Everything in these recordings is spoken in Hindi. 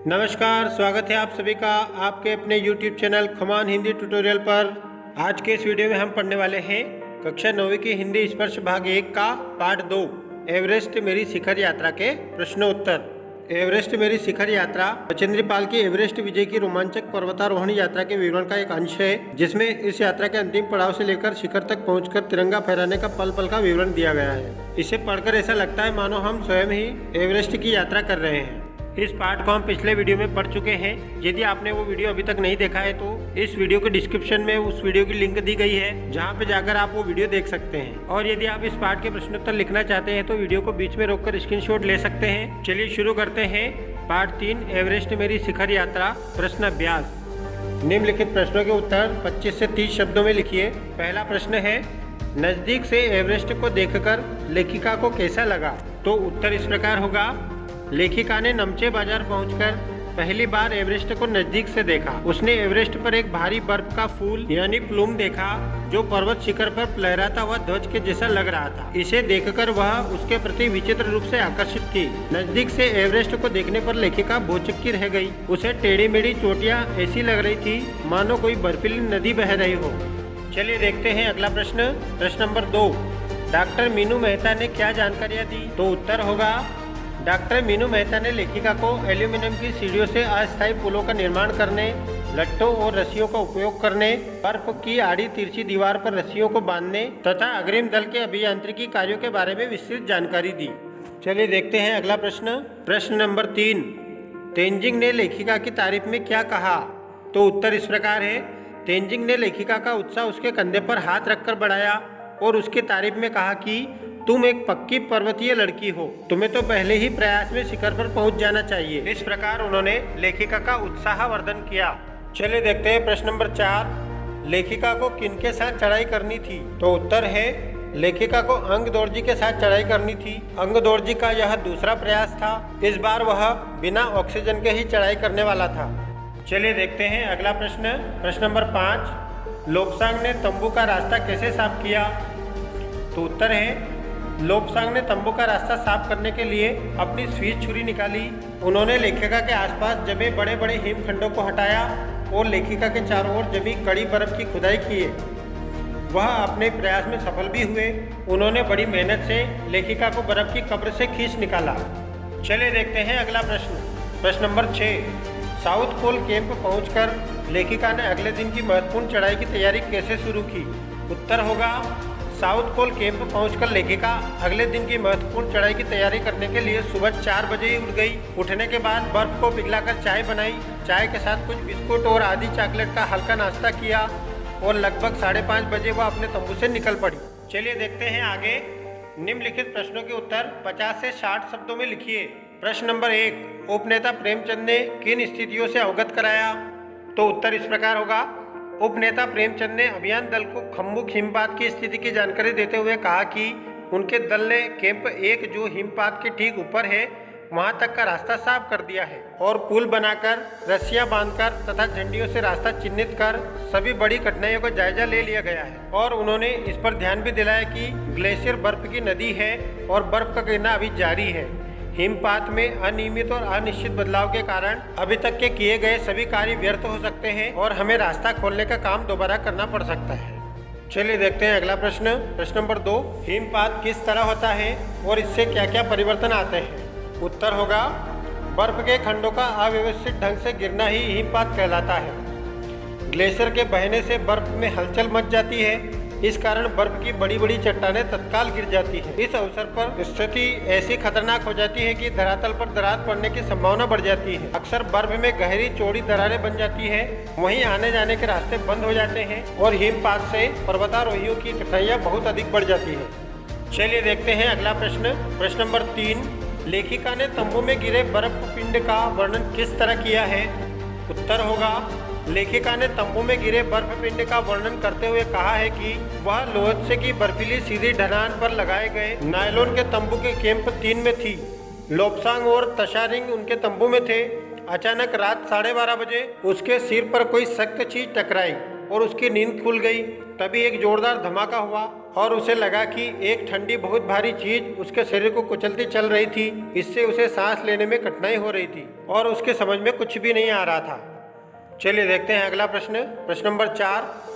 नमस्कार, स्वागत है आप सभी का आपके अपने YouTube channel Khuman Hindi tutorial पर। आज के इस वीडियो में हम पढ़ने वाले हैं कक्षा 9वीं की हिंदी स्पर्श भाग 1 का पार्ट 2 एवरेस्ट मेरी शिखर यात्रा के प्रश्नोत्तर। एवरेस्ट मेरी शिखर यात्रा बचेंद्री पाल की एवरेस्ट विजय की रोमांचक पर्वतारोहण यात्रा के विवरण का एक अंश है, जिसमें इस यात्रा के अंतिम पड़ाव से लेकर शिखर तक पहुंचकर तिरंगा फहराने का पल पल का विवरण दिया गया है। इसे पढ़कर ऐसा लगता है मानो हम स्वयं ही एवरेस्ट की यात्रा कर रहे हैं। इस पार्ट को हम पिछले वीडियो में पढ़ चुके हैं। यदि आपने वो वीडियो अभी तक नहीं देखा है तो इस वीडियो के डिस्क्रिप्शन में उस वीडियो की लिंक दी गई है, जहाँ पे जाकर आप वो वीडियो देख सकते हैं। और यदि आप इस पार्ट के प्रश्नोत्तर लिखना चाहते हैं तो वीडियो को बीच में रोककर स्क्रीनशॉट ले सकते हैं। चलिए शुरू करते हैं पार्ट 3 एवरेस्ट मेरी शिखर यात्रा प्रश्न अभ्यास। निम्नलिखित प्रश्नों के उत्तर 25 से 30 शब्दों में लिखिए। पहला प्रश्न है, नजदीक से एवरेस्ट को देखकर लेखिका को कैसा लगा? तो उत्तर इस प्रकार होगा। लेखिका ने नमचे बाजार पहुंचकर पहली बार एवरेस्ट को नजदीक से देखा। उसने एवरेस्ट पर एक भारी बर्फ का फूल यानी प्लूम देखा, जो पर्वत शिखर पर लहराता हुआ ध्वज के जैसा लग रहा था। इसे देखकर वह उसके प्रति विचित्र रूप से आकर्षित थी। नजदीक से एवरेस्ट को देखने पर लेखिका भौचक्की रह गई। उसे टेढ़ी मेढ़ी चोटियां ऐसी लग रही थी मानो कोई बर्फीली नदी बह रही हो। चलिए देखते हैं अगला प्रश्न। प्रश्न नंबर 2, डॉक्टर मीनू मेहता ने क्या जानकारियाँ दी? तो उत्तर होगा, डॉक्टर मीनू मेहता ने लेखिका को एल्यूमिनियम की सीढ़ियों से अस्थायी पुलों का निर्माण करने, लट्टों और रस्सियों का उपयोग करने, बर्फ की आड़ी तिरछी दीवार पर रस्सियों को बांधने तथा अग्रिम दल के अभियांत्रिकी कार्यों के बारे में विस्तृत जानकारी दी। चलिए देखते हैं अगला प्रश्न। प्रश्न नंबर 3, तेनजिंग ने लेखिका की तारीफ में क्या कहा? तो उत्तर इस प्रकार है। तेनजिंग ने लेखिका का उत्साह उसके कंधे पर हाथ रखकर बढ़ाया और उसकी तारीफ में कहा कि तुम एक पक्की पर्वतीय लड़की हो, तुम्हें तो पहले ही प्रयास में शिखर पर पहुंच जाना चाहिए। इस प्रकार उन्होंने लेखिका का उत्साहवर्धन किया। चलिए देखते हैं प्रश्न नंबर 4, लेखिका को किनके साथ चढ़ाई करनी थी? तो उत्तर है, लेखिका को अंगदोर्जी के साथ चढ़ाई करनी थी। अंगदोर्जी का यह दूसरा प्रयास था। इस बार वह बिना ऑक्सीजन के ही चढ़ाई करने वाला था। चलिए देखते हैं अगला प्रश्न। प्रश्न नंबर 5, लोब्सांग ने तंबू का रास्ता कैसे साफ किया? तो उत्तर है, लोब्सांग ने तंबू का रास्ता साफ करने के लिए अपनी स्वीज छुरी निकाली। उन्होंने लेखिका के आसपास जमे बड़े बड़े हिमखंडों को हटाया और लेखिका के चारों ओर जमी कड़ी बर्फ की खुदाई किए। वह अपने प्रयास में सफल भी हुए। उन्होंने बड़ी मेहनत से लेखिका को बर्फ की कब्र से खींच निकाला। चलिए देखते हैं अगला प्रश्न। प्रश्न नंबर 6, साउथ पोल कैंप पहुंचकर लेखिका ने अगले दिन की महत्वपूर्ण चढ़ाई की तैयारी कैसे शुरू की? उत्तर होगा, साउथ पोल कैंप पहुंचकर लेखिका अगले दिन की महत्वपूर्ण चढ़ाई की तैयारी करने के लिए सुबह 4 बजे ही उठ गई। उठने के बाद बर्फ को पिघलाकर चाय बनाई। चाय के साथ कुछ बिस्कुट और आधी चॉकलेट का हल्का नाश्ता किया और लगभग 5:30 बजे वह अपने तंबू से निकल पड़ी। चलिए देखते हैं आगे। निम्नलिखित प्रश्नों के उत्तर 50 से 60 शब्दों में लिखिए। प्रश्न नंबर 1, उपनेता प्रेमचंद ने किन स्थितियों से अवगत कराया? तो उत्तर इस प्रकार होगा। उपनेता प्रेमचंद ने अभियान दल को खम्बुक हिमपात की स्थिति की जानकारी देते हुए कहा कि उनके दल ने कैंप 1 जो हिमपात के ठीक ऊपर है वहां तक का रास्ता साफ कर दिया है और पुल बनाकर, रस्सियां बांधकर तथा झंडियों से रास्ता चिन्हित कर सभी बड़ी कठिनाइयों का जायजा ले लिया गया है। और उन्होंने इस पर ध्यान भी दिलाया कि ग्लेशियर बर्फ की नदी है और बर्फ का गिरना अभी जारी है। हिमपात में अनियमित और अनिश्चित बदलाव के कारण अभी तक के किए गए सभी कार्य व्यर्थ हो सकते हैं और हमें रास्ता खोलने का काम दोबारा करना पड़ सकता है। चलिए देखते हैं अगला प्रश्न। प्रश्न नंबर 2, हिमपात किस तरह होता है और इससे क्या क्या परिवर्तन आते हैं? उत्तर होगा, बर्फ के खंडों का अव्यवस्थित ढंग से गिरना ही हिमपात कहलाता है। ग्लेशियर के बहने से बर्फ में हलचल मच जाती है। इस कारण बर्फ की बड़ी बड़ी चट्टानें तत्काल गिर जाती है। इस अवसर पर स्थिति ऐसी खतरनाक हो जाती है कि धरातल पर दरार पड़ने की संभावना बढ़ जाती है। अक्सर बर्फ में गहरी चौड़ी दरारें बन जाती है। वहीं आने जाने के रास्ते बंद हो जाते हैं और हिमपात से पर्वतारोहियों की कठिनाइयाँ बहुत अधिक बढ़ जाती है। चलिए देखते हैं अगला प्रश्न। प्रश्न नंबर 3, लेखिका ने तंबू में गिरे बर्फ पिंड का वर्णन किस तरह किया है? उत्तर होगा, लेखिका ने तंबू में गिरे बर्फ पिंड का वर्णन करते हुए कहा है कि वह लोहत्से की बर्फीली सीधी ढलान पर लगाए गए नायलॉन के तंबू के कैंप 3 में थी। लोब्सांग और तशारिंग उनके तंबू में थे। अचानक रात 12:30 बजे उसके सिर पर कोई सख्त चीज टकराई और उसकी नींद खुल गई। तभी एक जोरदार धमाका हुआ और उसे लगा कि एक ठंडी बहुत भारी चीज उसके शरीर को कुचलती चल रही थी। इससे उसे सांस लेने में कठिनाई हो रही थी और उसके समझ में कुछ भी नहीं आ रहा था। चलिए देखते हैं अगला प्रश्न। प्रश्न नंबर 4,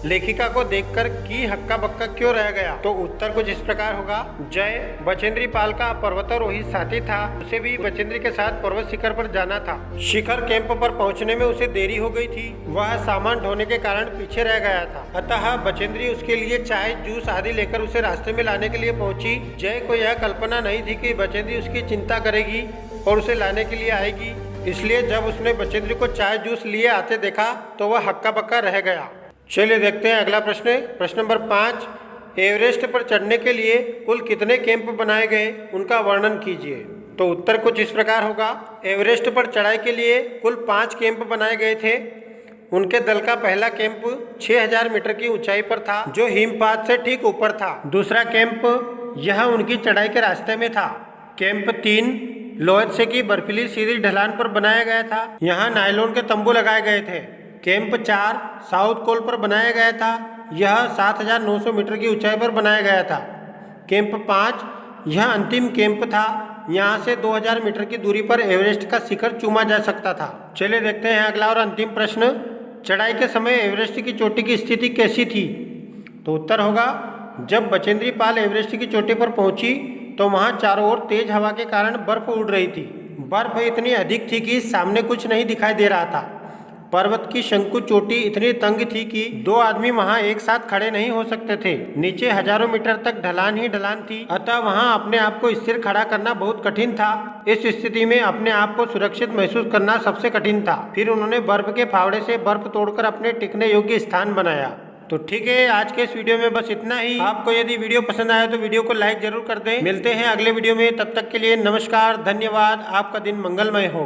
लेखिका को देखकर की हक्का बक्का क्यों रह गया? तो उत्तर कुछ इस प्रकार होगा। जय बचेंद्री पाल का पर्वतारोही साथी था, उसे भी बचेंद्री के साथ पर्वत शिखर पर जाना था। शिखर कैंप पर पहुंचने में उसे देरी हो गई थी, वह सामान ढोने के कारण पीछे रह गया था। अतः बचेंद्री उसके लिए चाय जूस आदि लेकर उसे रास्ते में लाने के लिए पहुंची। जय को यह कल्पना नहीं थी कि बचेंद्री उसकी चिंता करेगी और उसे लाने के लिए आएगी, इसलिए जब उसने बचेंद्री को चाय जूस लिए आते देखा तो वह हक्का बक्का रह गया। चलिए देखते हैं अगला प्रश्न। प्रश्न नंबर 5, एवरेस्ट पर चढ़ने के लिए कुल कितने कैंप बनाए गए, उनका वर्णन कीजिए। तो उत्तर कुछ इस प्रकार होगा। एवरेस्ट पर चढ़ाई के लिए कुल 5 कैंप बनाए गए थे। उनके दल का पहला कैंप 6000 मीटर की ऊंचाई पर था, जो हिमपात से ठीक ऊपर था। दूसरा कैंप यह उनकी चढ़ाई के रास्ते में था। कैंप 3 लोयत्से की बर्फीली सीधी ढलान पर बनाया गया था, यहाँ नायलॉन के तंबू लगाए गए थे। कैंप 4 साउथ कोल पर बनाया गया था, यह 7900 मीटर की ऊंचाई पर बनाया गया था। कैंप 5 यह अंतिम कैंप था, यहाँ से 2000 मीटर की दूरी पर एवरेस्ट का शिखर चूमा जा सकता था। चलिए देखते हैं अगला और अंतिम प्रश्न। चढ़ाई के समय एवरेस्ट की चोटी की स्थिति कैसी थी? तो उत्तर होगा, जब बचेंद्री पाल एवरेस्ट की चोटी पर पहुंची तो वहाँ चारों ओर तेज हवा के कारण बर्फ उड़ रही थी। बर्फ इतनी अधिक थी कि सामने कुछ नहीं दिखाई दे रहा था। पर्वत की शंकु चोटी इतनी तंग थी कि 2 आदमी वहां एक साथ खड़े नहीं हो सकते थे। नीचे हजारों मीटर तक ढलान ही ढलान थी, अतः वहां अपने आप को स्थिर खड़ा करना बहुत कठिन था। इस स्थिति में अपने आप को सुरक्षित महसूस करना सबसे कठिन था। फिर उन्होंने बर्फ के फावड़े से बर्फ तोड़कर अपने टिकने योग्य स्थान बनाया। तो ठीक है, आज के इस वीडियो में बस इतना ही। आपको यदि वीडियो पसंद आया तो वीडियो को लाइक जरूर कर दें। मिलते हैं अगले वीडियो में, तब तक के लिए नमस्कार, धन्यवाद। आपका दिन मंगलमय हो।